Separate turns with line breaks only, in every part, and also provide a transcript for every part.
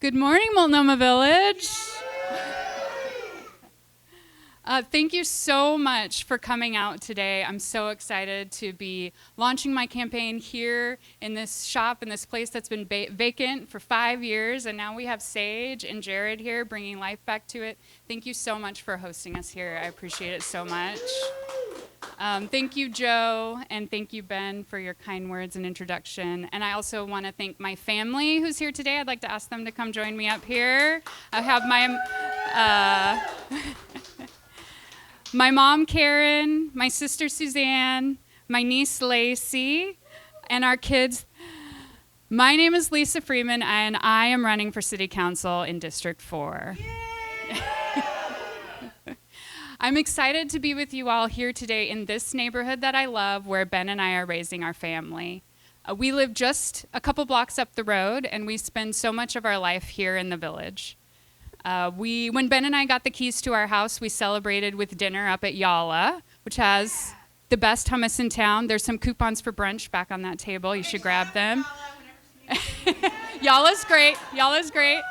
Good morning, Multnomah Village. Thank you so much for coming out today. I'm so excited to be launching my campaign here in this shop, in this place that's been vacant for 5 years, and now we have Sage and Jared here bringing life back to it. Thank you so much for hosting us here. I appreciate it so much. Thank you, Joe, and thank you, Ben, for your kind words and introduction. And I also want to thank my family who's here today. I'd like to ask them to come join me up here. I have my mom, Karen, my sister, Suzanne, my niece, Lacey, and our kids. My name is Lisa Freeman, and I am running for City Council in District 4. I'm excited to be with you all here today in this neighborhood that I love, where Ben and I are raising our family. We live just a couple blocks up the road, and we spend so much of our life here in the village. When Ben and I got the keys to our house, we celebrated with dinner up at Yala, which has the best hummus in town. There's some coupons for brunch back on that table. You should grab them. Yala's great. Yala's great.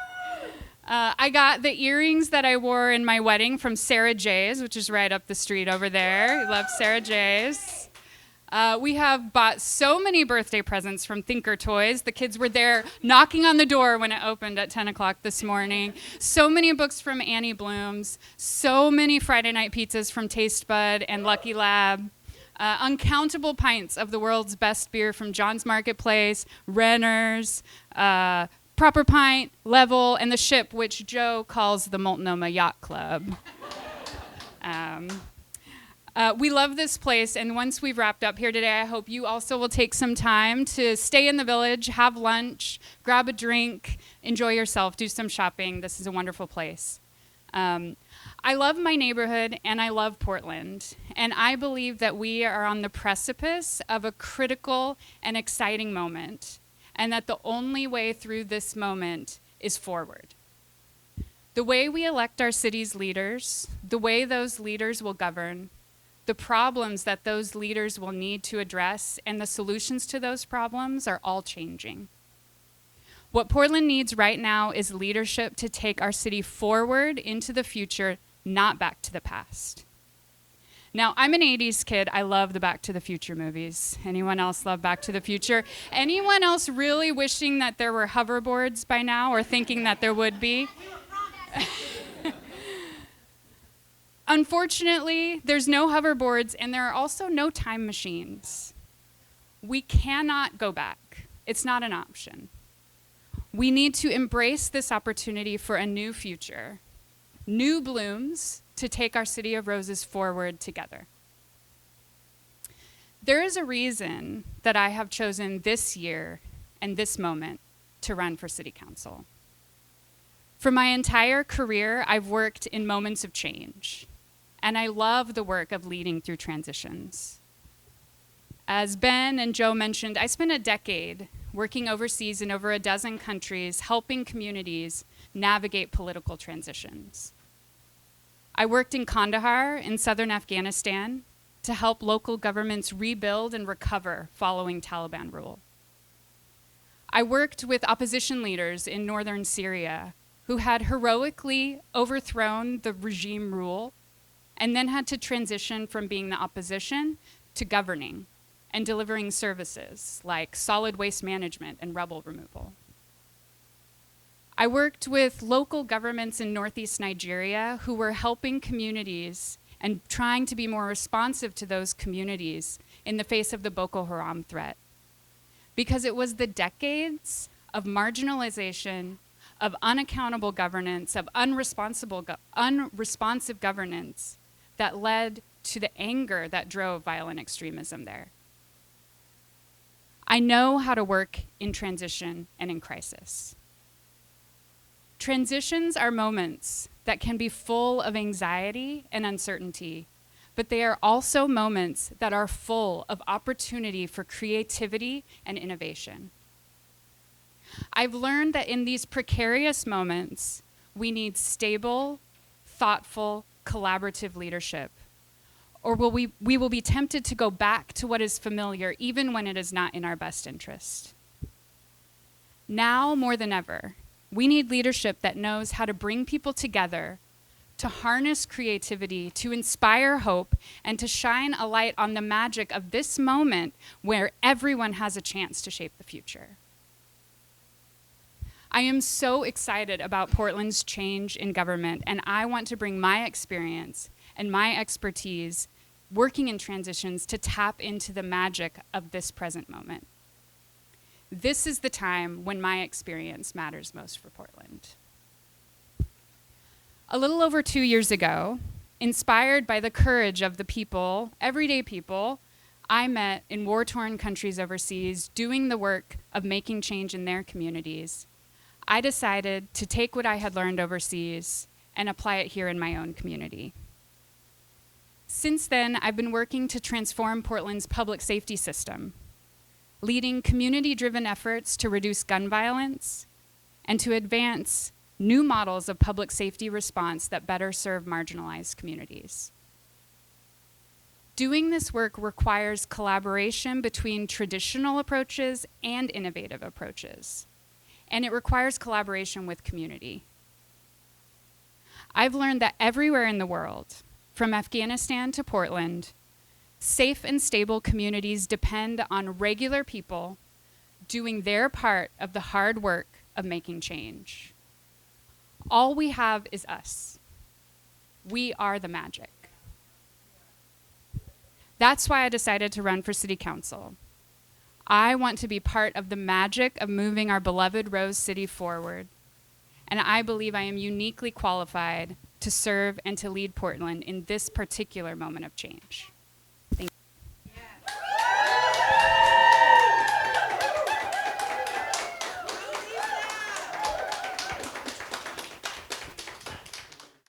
I got the earrings that I wore in my wedding from Sarah J's, which is right up the street over there. We love Sarah J's. We have bought so many birthday presents from Thinker Toys. The kids were there knocking on the door when it opened at 10 o'clock this morning. So many books from Annie Bloom's. So many Friday night pizzas from Taste Bud and Lucky Lab. Uncountable pints of the world's best beer from John's Marketplace, Renner's, Proper Pint, Level, and The Ship, which Joe calls the Multnomah Yacht Club. We love this place, and once we've wrapped up here today, I hope you also will take some time to stay in the village, have lunch, grab a drink, enjoy yourself, do some shopping. This is a wonderful place. I love my neighborhood, and I love Portland, and I believe that we are on the precipice of a critical and exciting moment, and that the only way through this moment is forward. The way we elect our city's leaders, the way those leaders will govern, the problems that those leaders will need to address, and the solutions to those problems are all changing. What Portland needs right now is leadership to take our city forward into the future, not back to the past. Now, I'm an 80s kid. I love the Back to the Future movies. Anyone else love Back to the Future? Anyone else really wishing that there were hoverboards by now, or thinking that there would be? Unfortunately, there's no hoverboards, and there are also no time machines. We cannot go back. It's not an option. We need to embrace this opportunity for a new future, new blooms, to take our City of Roses forward together. There is a reason that I have chosen this year and this moment to run for City Council. For my entire career, I've worked in moments of change, and I love the work of leading through transitions. As Ben and Joe mentioned, I spent a decade working overseas in over a dozen countries, helping communities navigate political transitions. I worked in Kandahar in southern Afghanistan to help local governments rebuild and recover following Taliban rule. I worked with opposition leaders in northern Syria who had heroically overthrown the regime rule and then had to transition from being the opposition to governing and delivering services like solid waste management and rubble removal. I worked with local governments in northeast Nigeria who were helping communities and trying to be more responsive to those communities in the face of the Boko Haram threat. Because it was the decades of marginalization, of unaccountable governance, of unresponsive governance that led to the anger that drove violent extremism there. I know how to work in transition and in crisis. Transitions are moments that can be full of anxiety and uncertainty, but they are also moments that are full of opportunity for creativity and innovation. I've learned that in these precarious moments, we need stable, thoughtful, collaborative leadership, or we will be tempted to go back to what is familiar, even when it is not in our best interest. Now more than ever, We need leadership that knows how to bring people together, to harness creativity, to inspire hope, and to shine a light on the magic of this moment where everyone has a chance to shape the future. I am so excited about Portland's change in government, and I want to bring my experience and my expertise working in transitions to tap into the magic of this present moment. This is the time when my experience matters most for Portland. A little over 2 years ago, inspired by the courage of the people, everyday people, I met in war-torn countries overseas doing the work of making change in their communities. I decided to take what I had learned overseas and apply it here in my own community. Since then, I've been working to transform Portland's public safety system, leading community-driven efforts to reduce gun violence and to advance new models of public safety response that better serve marginalized communities. Doing this work requires collaboration between traditional approaches and innovative approaches, and it requires collaboration with community. I've learned that everywhere in the world, from Afghanistan to Portland, safe and stable communities depend on regular people doing their part of the hard work of making change. All we have is us. We are the magic. That's why I decided to run for city council. I want to be part of the magic of moving our beloved Rose City forward, and I believe I am uniquely qualified to serve and to lead Portland in this particular moment of change.